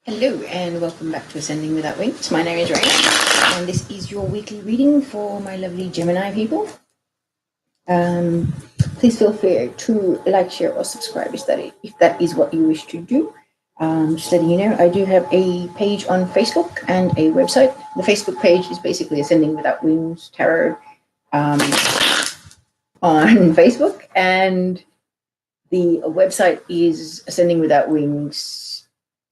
Hello and welcome back to Ascending Without Wings. My name is Raina and this is your weekly reading for my lovely Gemini people. Please feel free to like, share or subscribe if that is what you wish to do. Just letting you know, I do have a page on Facebook and a website. The Facebook page is basically Ascending Without Wings Tarot on Facebook, and the website is Ascending Without Wings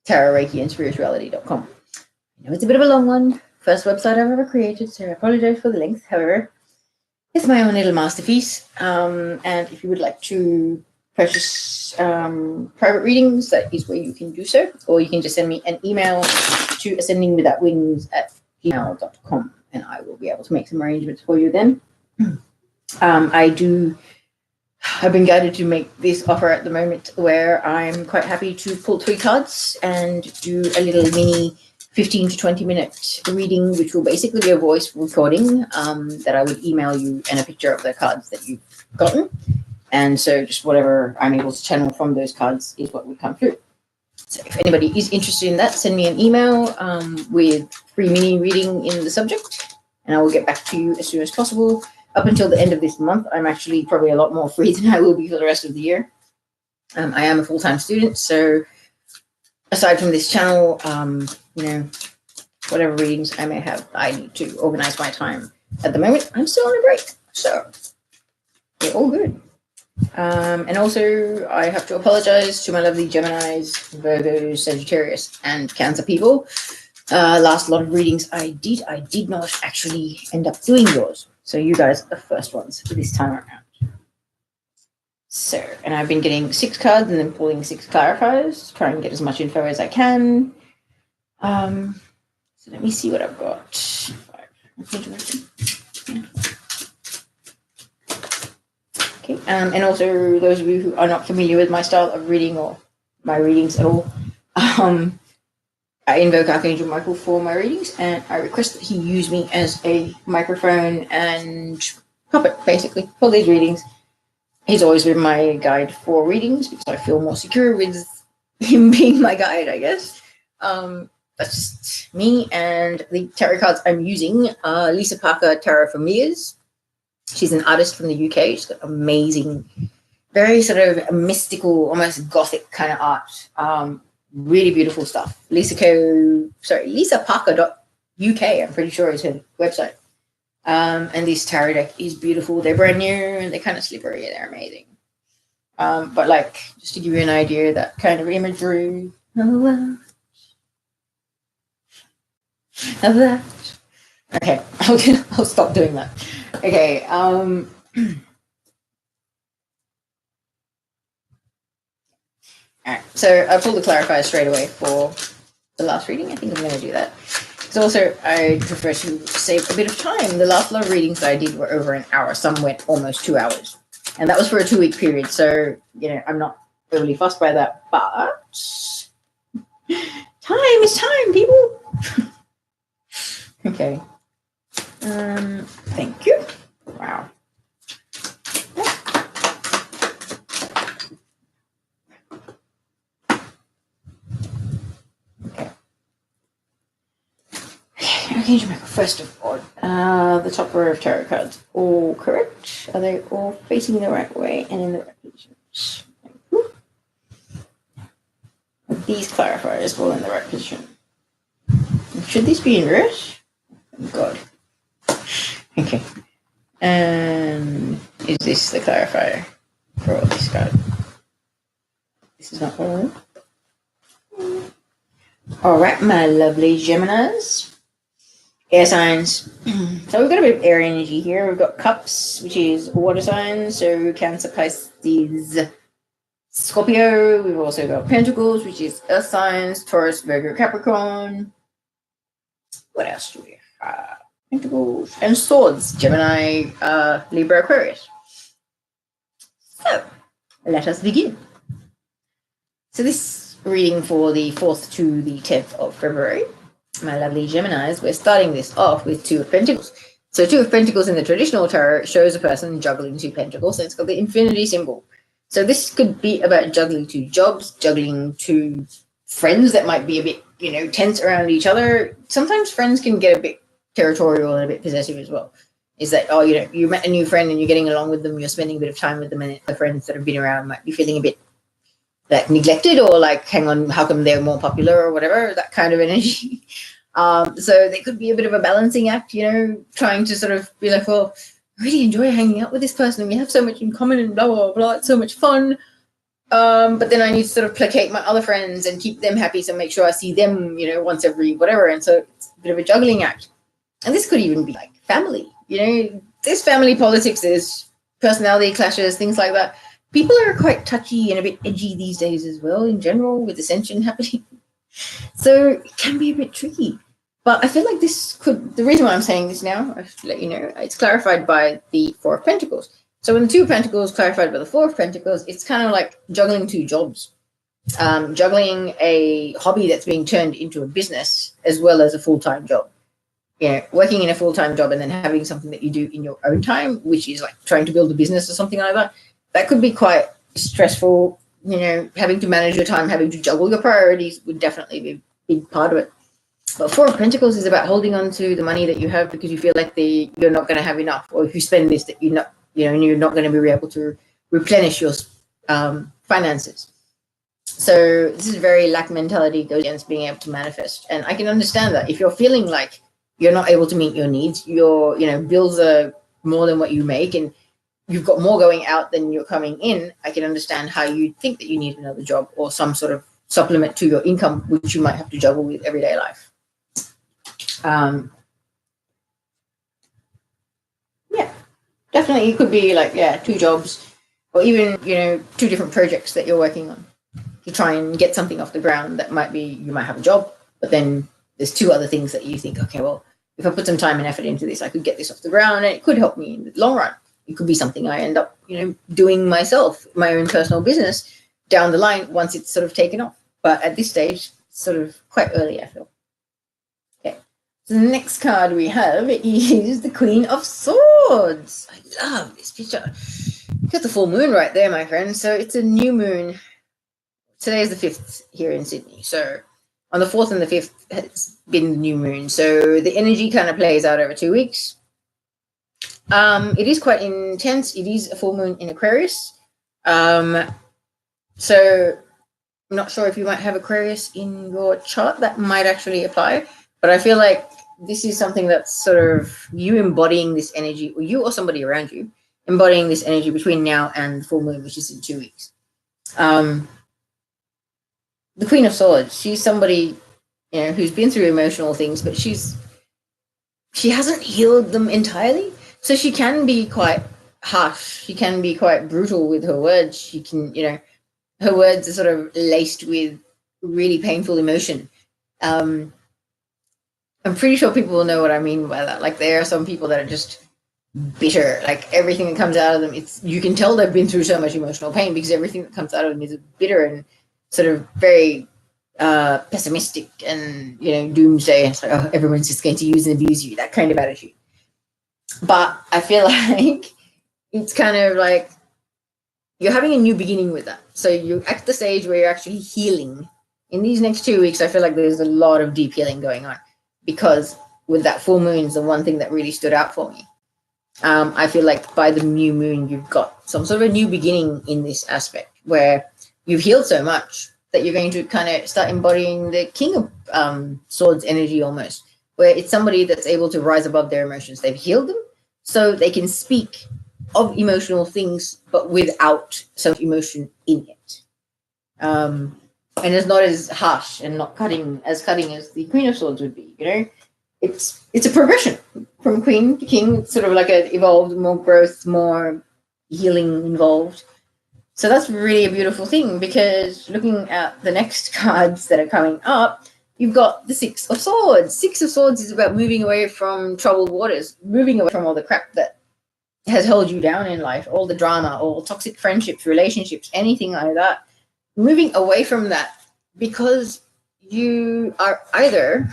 Tarot, Reiki, and Spirituality.com. I know it's a bit of a long one. First website I've ever created, so I apologize for the length. However, it's my own little masterpiece. And if you would like to purchase private readings, that is where you can do so. Or you can just send me an email to ascendingwithoutwings@gmail.com, and I will be able to make some arrangements for you then. I've been guided to make this offer at the moment where I'm quite happy to pull 3 cards and do a little mini 15 to 20 minute reading, which will basically be a voice recording that I would email you and a picture of the cards that you've gotten. And so just whatever I'm able to channel from those cards is what would come through. So if anybody is interested in that, send me an email with free mini reading in the subject, and I will get back to you as soon as possible. Up until the end of this month, I'm actually probably a lot more free than I will be for the rest of the year. I am a full-time student, so aside from this channel, whatever readings I may have, I need to organize my time. At the moment, I'm still on a break, so we're all good. And also, I have to apologize to my lovely Geminis, Virgos, Sagittarius, and Cancer people. Last lot of readings I did not actually end up doing yours. So you guys are the first ones for this time around. So, and I've been getting 6 cards and then pulling 6 clarifiers to try and get as much info as I can. So let me see what I've got. Okay, and also those of you who are not familiar with my style of reading or my readings at all, I invoke Arch Angel Michel for my readings, and I request that he use me as a microphone and puppet, basically, for these readings. He's always been my guide for readings because I feel more secure with him being my guide, I guess. That's just me. And the tarot cards I'm using are Lisa Parker Tarot for Mirrors. She's an artist from the UK. She's got amazing, very sort of mystical, almost gothic kind of art. Really beautiful stuff. LisaParker.uk, I'm pretty sure is her website. And this tarot deck is beautiful. They're brand new and they're kind of slippery. They're amazing. But like, just to give you an idea, that kind of imagery of that. Okay, I'll stop doing that. Okay. All right, so I pulled the clarifier straight away for the last reading. I think I'm going to do that. Because also, I prefer to save a bit of time. The last lot of readings that I did were over an hour. Some went almost 2 hours. And that was for a 2-week period. So, I'm not overly fussed by that. But time is time, people. Okay. Thank you. Wow. Okay, first of all, the top row of tarot cards, all correct? Are they all facing the right way and in the right positions? These clarifiers all in the right position. Should this be in reverse? Oh, God. Okay. And is this the clarifier for all this card? This is not all. All right, my lovely Geminis. Air signs. So we've got a bit of air energy here. We've got cups, which is water signs. So Cancer, Pisces, Scorpio. We've also got pentacles, which is earth signs. Taurus, Virgo, Capricorn. What else do we have? Pentacles and swords. Gemini, Libra, Aquarius. So let us begin. So this reading for the 4th to the 10th of February. My lovely Geminis, we're starting this off with 2 of Pentacles. So 2 of Pentacles in the traditional tarot shows a person juggling 2 pentacles. So it's got the infinity symbol. So this could be about juggling 2 jobs, juggling 2 friends that might be a bit, tense around each other. Sometimes friends can get a bit territorial and a bit possessive as well. Is that, you met a new friend and you're getting along with them, you're spending a bit of time with them, and the friends that have been around might be feeling a bit like neglected, or like, hang on, how come they're more popular or whatever, that kind of energy. So there could be a bit of a balancing act, trying to sort of be like, well, I really enjoy hanging out with this person and we have so much in common and blah, blah, blah, it's so much fun. But then I need to sort of placate my other friends and keep them happy, so make sure I see them, once every whatever. And so it's a bit of a juggling act. And this could even be like family, there's family politics, there's personality clashes, things like that. People are quite touchy and a bit edgy these days as well, in general, with ascension happening. So it can be a bit tricky. But I feel like the reason why I'm saying this now, I should let you know, it's clarified by the Four of Pentacles. So when the Two of Pentacles clarified by the Four of Pentacles, it's kind of like juggling two jobs. Juggling a hobby that's being turned into a business as well as a full-time job. Working in a full-time job and then having something that you do in your own time, which is like trying to build a business or something like that. That could be quite stressful, having to manage your time, having to juggle your priorities would definitely be a big part of it. But Four of Pentacles is about holding on to the money that you have because you feel like you're not going to have enough, or if you spend this, that you're not going to be able to replenish your finances. So this is very lack mentality, goes against being able to manifest. And I can understand that if you're feeling like you're not able to meet your needs, your bills are more than what you make, and you've got more going out than you're coming in, I can understand how you think that you need another job or some sort of supplement to your income, which you might have to juggle with everyday life. Definitely it could be like, two jobs, or even, two different projects that you're working on to try and get something off the ground. That might be, you might have a job, but then there's two other things that you think, okay, well, if I put some time and effort into this, I could get this off the ground and it could help me in the long run. It could be something I end up, doing myself, my own personal business down the line once it's sort of taken off. But at this stage, it's sort of quite early, I feel. Okay. So the next card we have is the Queen of Swords. I love this picture. Got the full moon right there, my friend. So it's a new moon. Today is the 5th here in Sydney. So on the 4th and the 5th has been the new moon. So the energy kind of plays out over 2 weeks. It is quite intense. It is a full moon in Aquarius. So I'm not sure if you might have Aquarius in your chart. That might actually apply. But I feel like this is something that's sort of you embodying this energy, or you or somebody around you embodying this energy between now and the full moon, which is in 2 weeks. The Queen of Swords, she's somebody, who's been through emotional things, but she hasn't healed them entirely. So she can be quite harsh. She can be quite brutal with her words. She can, her words are sort of laced with really painful emotion. I'm pretty sure people will know what I mean by that. Like, there are some people that are just bitter. Like, everything that comes out of them, you can tell they've been through so much emotional pain because everything that comes out of them is bitter and sort of very pessimistic and, doomsday. It's like, oh, everyone's just going to use and abuse you, that kind of attitude. But I feel like it's kind of like you're having a new beginning with that. So you're at the stage where you're actually healing. In these next 2 weeks, I feel like there's a lot of deep healing going on, because with that full moon is the one thing that really stood out for me. I feel like by the new moon, you've got some sort of a new beginning in this aspect where you've healed so much that you're going to kind of start embodying the King of Swords energy almost, where it's somebody that's able to rise above their emotions. They've healed them so they can speak of emotional things, but without some emotion in it. And it's not as harsh and not cutting as the Queen of Swords would be, It's a progression from Queen to King. It's sort of like an evolved, more growth, more healing involved. So that's really a beautiful thing, because looking at the next cards that are coming up, you've got the Six of Swords. Six of Swords is about moving away from troubled waters, moving away from all the crap that has held you down in life, all the drama, all toxic friendships, relationships, anything like that. Moving away from that because you are either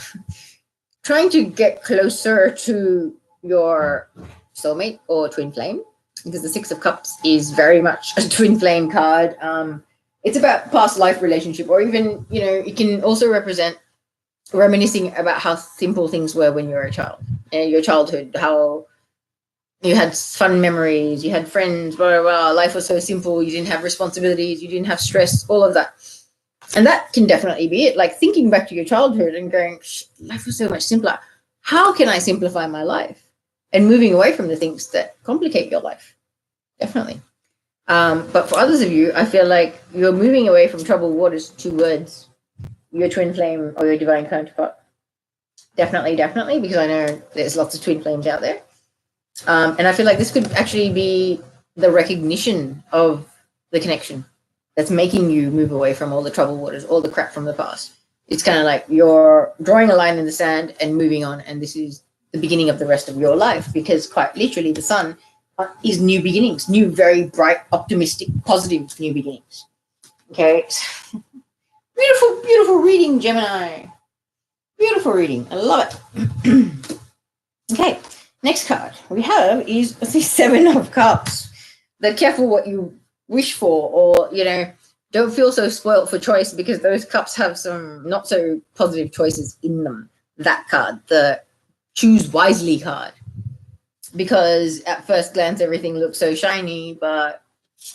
trying to get closer to your soulmate or twin flame, because the Six of Cups is very much a twin flame card. It's about past life relationship, or even, it can also represent reminiscing about how simple things were when you were a child, your childhood, how you had fun memories, you had friends, blah, blah, blah. Life was so simple. You didn't have responsibilities. You didn't have stress, all of that. And that can definitely be it. Like thinking back to your childhood and going, life was so much simpler. How can I simplify my life? And moving away from the things that complicate your life. Definitely. But for others of you, I feel like you're moving away from troubled waters towards your twin flame or your divine counterpart. Definitely, because I know there's lots of twin flames out there. And I feel like this could actually be the recognition of the connection that's making you move away from all the troubled waters, all the crap from the past. It's kind of like you're drawing a line in the sand and moving on, and this is the beginning of the rest of your life, because quite literally the sun is new beginnings, new, very bright, optimistic, positive new beginnings. Okay. Beautiful, beautiful reading, Gemini. Beautiful reading. I love it. Okay. Next card we have is the Seven of Cups. Be careful what you wish for, or, don't feel so spoilt for choice, because those cups have some not so positive choices in them. That card, the choose wisely card. Because at first glance, everything looks so shiny, but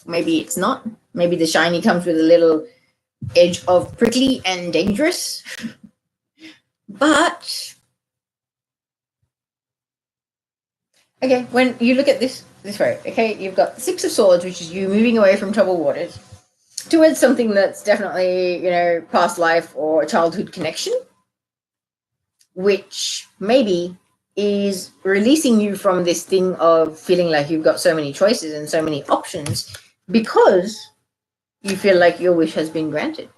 maybe it's not. Maybe the shiny comes with a little edge of prickly and dangerous. But okay, when you look at this way, okay, you've got the Six of Swords, which is you moving away from troubled waters towards something that's definitely, past life or a childhood connection, which maybe is releasing you from this thing of feeling like you've got so many choices and so many options, because you feel like your wish has been granted.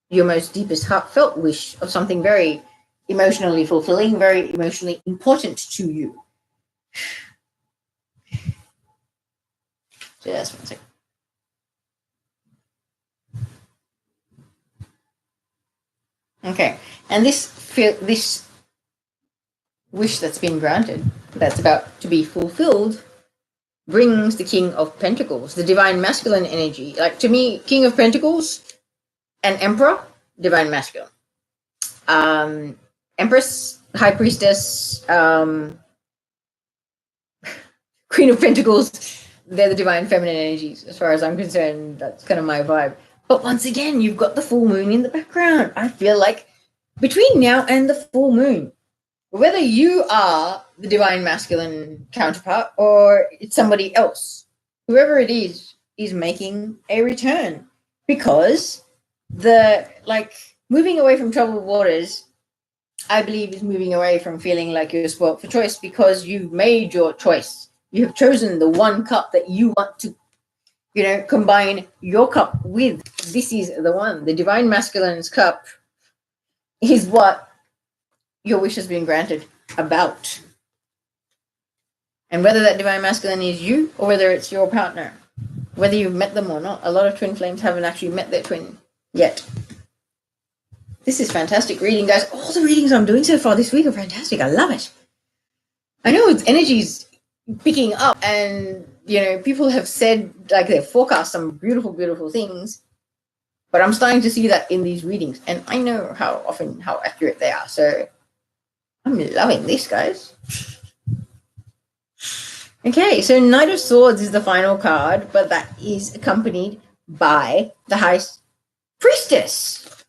Your most deepest heartfelt wish of something very emotionally fulfilling, very emotionally important to you. Just one second. Okay, and this wish that's been granted, that's about to be fulfilled, brings the King of Pentacles, the divine masculine energy. Like, to me, King of Pentacles and Emperor, divine masculine. Empress, High Priestess, Queen of Pentacles, they're the divine feminine energies. As far as I'm concerned, that's kind of my vibe. But once again, you've got the full moon in the background. I feel like between now and the full moon, whether you are the divine masculine counterpart or it's somebody else, whoever it is making a return, because moving away from troubled waters, I believe, is moving away from feeling like you're spoilt for choice, because you've made your choice. You have chosen the one cup that you want to, combine your cup with. This is the one. The divine masculine's cup is what your wish has been granted about. And whether that divine masculine is you or whether it's your partner, whether you've met them or not, a lot of twin flames haven't actually met their twin yet. This is fantastic reading, guys. All the readings I'm doing so far this week are fantastic. I love it. I know its energy's picking up, and people have said, like, they've forecast some beautiful, beautiful things, but I'm starting to see that in these readings, and I know how accurate they are. So I'm loving this, guys. Okay, so Knight of Swords is the final card, but that is accompanied by the High Priestess.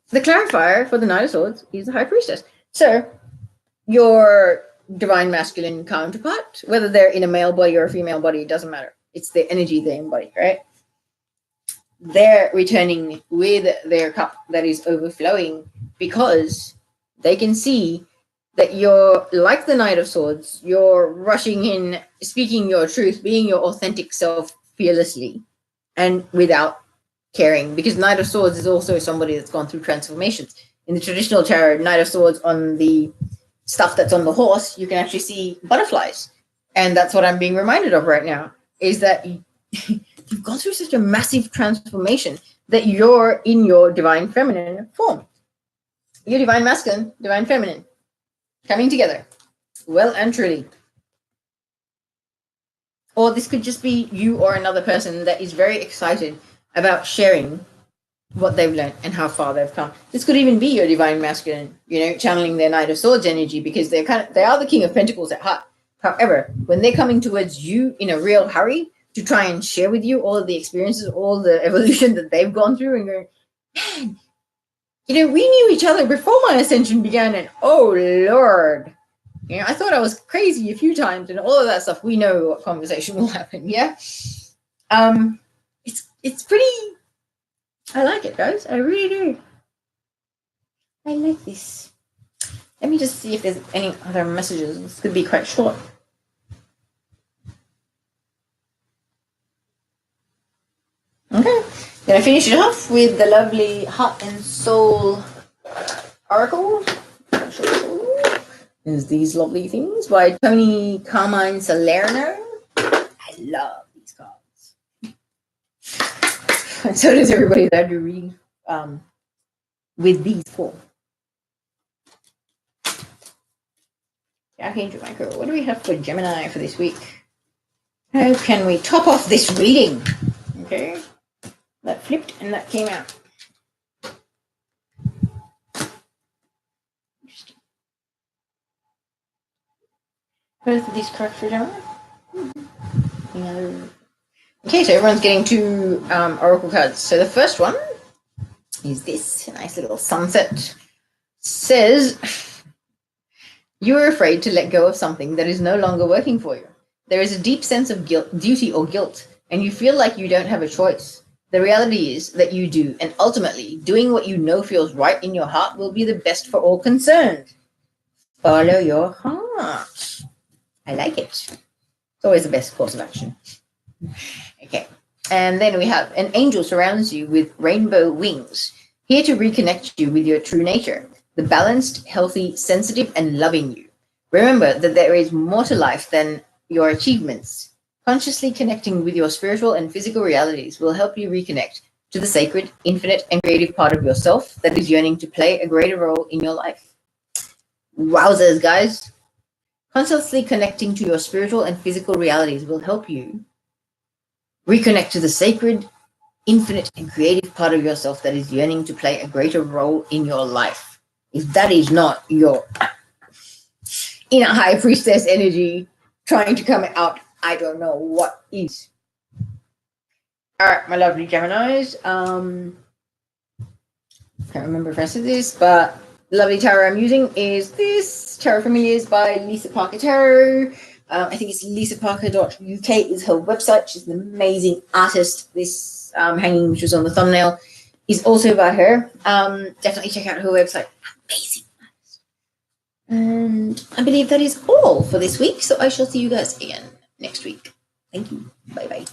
The clarifier for the Knight of Swords is the High Priestess. So your divine masculine counterpart, whether they're in a male body or a female body, it doesn't matter. It's the energy they embody, right? They're returning with their cup that is overflowing, because they can see that you're like the Knight of Swords. You're rushing in, speaking your truth, being your authentic self fearlessly and without caring, because Knight of Swords is also somebody that's gone through transformations. In the traditional tarot, Knight of Swords, on the stuff that's on the horse, you can actually see butterflies. And that's what I'm being reminded of right now, is that you've gone through such a massive transformation that you're in your divine feminine form. Your divine masculine, divine feminine, coming together, well and truly. Or this could just be you or another person that is very excited about sharing what they've learned and how far they've come. This could even be your divine masculine, channeling their Knight of Swords energy, because they are the King of Pentacles at heart. However, when they're coming towards you in a real hurry to try and share with you all of the experiences, all the evolution that they've gone through, and going, man, we knew each other before my ascension began, and oh Lord, I thought I was crazy a few times, and all of that stuff. We know what conversation will happen. Yeah, it's pretty. I like it, guys. I really do. I like this. Let me just see if there's any other messages. This could be quite short. Okay, gonna finish it off with the lovely Heart and Soul Oracle. There's these lovely things by Tony Carmine Salerno. I love these cards. And so does everybody that I do reading with these four. Arch Angel Michel, what do we have for Gemini for this week? How can we top off this reading? Okay, that flipped and that came out. Interesting. Both of these cards for Gemini. Okay, so everyone's getting two oracle cards. So the first one is this nice little sunset. Says, you are afraid to let go of something that is no longer working for you. There is a deep sense of duty or guilt, and you feel like you don't have a choice. The reality is that you do, and ultimately, doing what you know feels right in your heart will be the best for all concerned. Follow your heart. I like it. It's always the best course of action. Okay, and then we have an angel surrounds you with rainbow wings, here to reconnect you with your true nature, the balanced, healthy, sensitive, and loving you. Remember that there is more to life than your achievements. Consciously connecting with your spiritual and physical realities will help you reconnect to the sacred, infinite, and creative part of yourself that is yearning to play a greater role in your life. Wowzers, guys. Consciously connecting to your spiritual and physical realities will help you reconnect to the sacred, infinite, and creative part of yourself that is yearning to play a greater role in your life. If that is not your inner high priestess energy trying to come out, I don't know what is. All right, my lovely Geminis. Can't remember if I said this, but the lovely tarot I'm using is this Tarot Familiars by Lisa Parker Tarot. I think it's lisaparker.uk is her website. She's an amazing artist. This hanging, which was on the thumbnail, is also by her. Definitely check out her website. Amazing artist. And I believe that is all for this week. So I shall see you guys again next week. Thank you. Bye-bye.